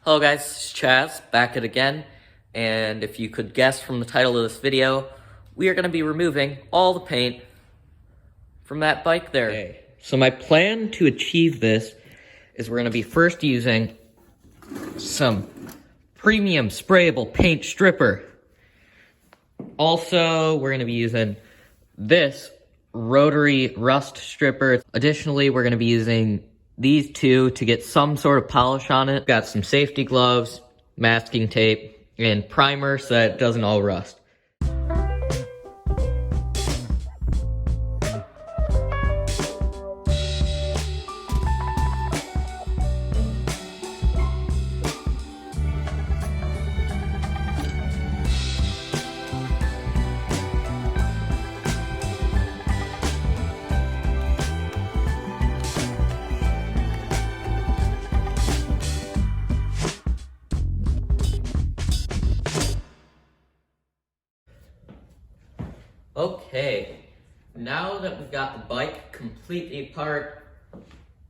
Hello guys, it's Chaz, back at again, and if you could guess from the title of this video, we are going to be removing all the paint from that bike there. Okay. So my plan to achieve this is we're going to be first using some premium sprayable paint stripper. Also, we're going to be using this rotary rust stripper. Additionally, we're going to be using these two to get some sort of polish on it. Got some safety gloves, masking tape, and primer so that it doesn't all rust. Okay, now that we've got the bike completely apart,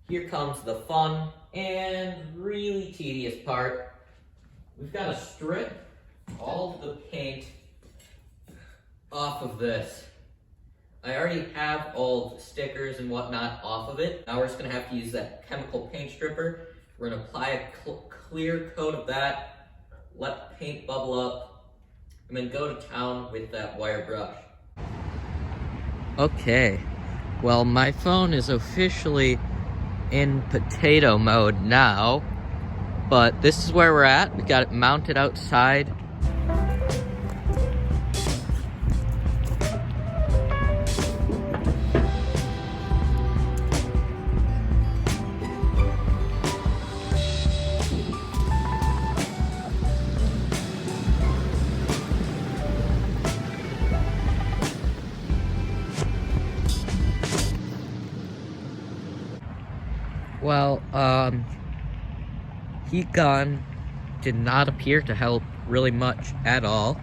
here comes the fun and really tedious part. We've got to strip all of the paint off of this. I already have all the stickers and whatnot off of it. Now we're just going to have to use that chemical paint stripper. We're going to apply a clear coat of that, let the paint bubble up, and then go to town with that wire brush. Okay, well my phone is officially in potato mode now, but this is where we're at. We got it mounted outside. Well, heat gun did not appear to help really much at all.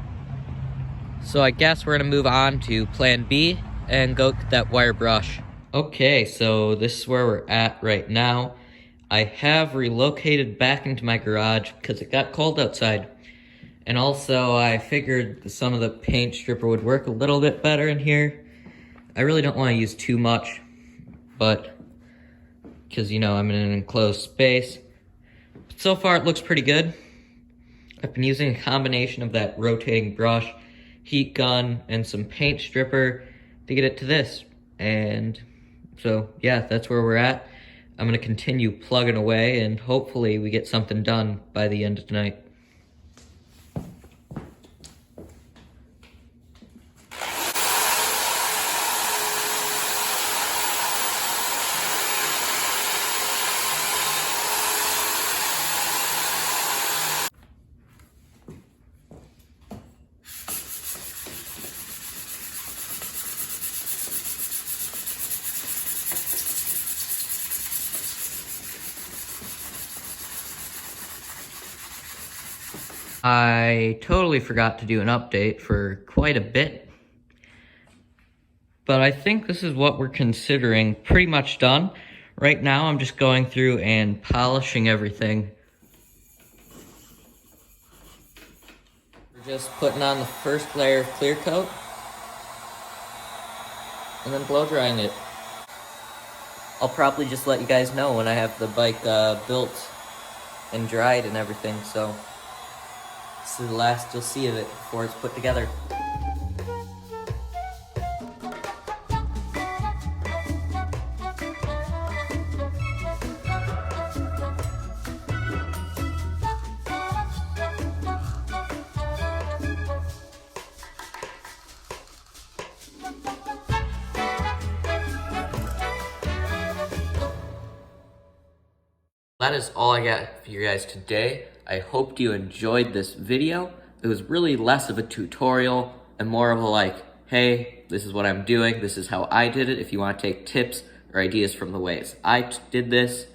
So I guess we're gonna move on to plan B and go get that wire brush. Okay, so this is where we're at right now. I have relocated back into my garage because it got cold outside. And also I figured some of the paint stripper would work a little bit better in here. I really don't want to use too much, but because, you know, I'm in an enclosed space. But so far, it looks pretty good. I've been using a combination of that rotating brush, heat gun, and some paint stripper to get it to this. And so, yeah, that's where we're at. I'm going to continue plugging away, and hopefully we get something done by the end of tonight. I totally forgot to do an update for quite a bit, but I think this is what we're considering pretty much done. Right now I'm just going through and polishing everything. We're just putting on the first layer of clear coat and then blow drying it. I'll probably just let you guys know when I have the bike built and dried and everything, so this is the last you'll see of it before it's put together. That is all I got for you guys today. I hope you enjoyed this video. It was really less of a tutorial and more of a like, hey, this is what I'm doing. This is how I did it. If you want to take tips or ideas from the ways I did this,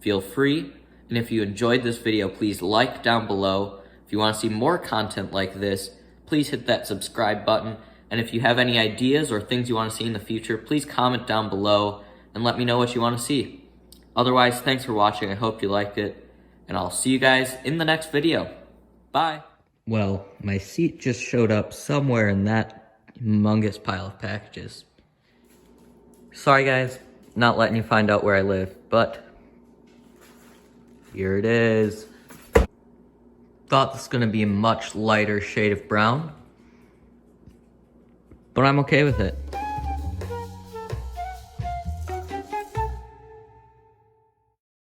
feel free. And if you enjoyed this video, please like down below. If you want to see more content like this, please hit that subscribe button. And if you have any ideas or things you want to see in the future, please comment down below and let me know what you want to see. Otherwise, thanks for watching. I hope you liked it, and I'll see you guys in the next video. Bye. Well, my seat just showed up somewhere in that humongous pile of packages. Sorry guys, not letting you find out where I live, but here it is. Thought this was gonna be a much lighter shade of brown, but I'm okay with it.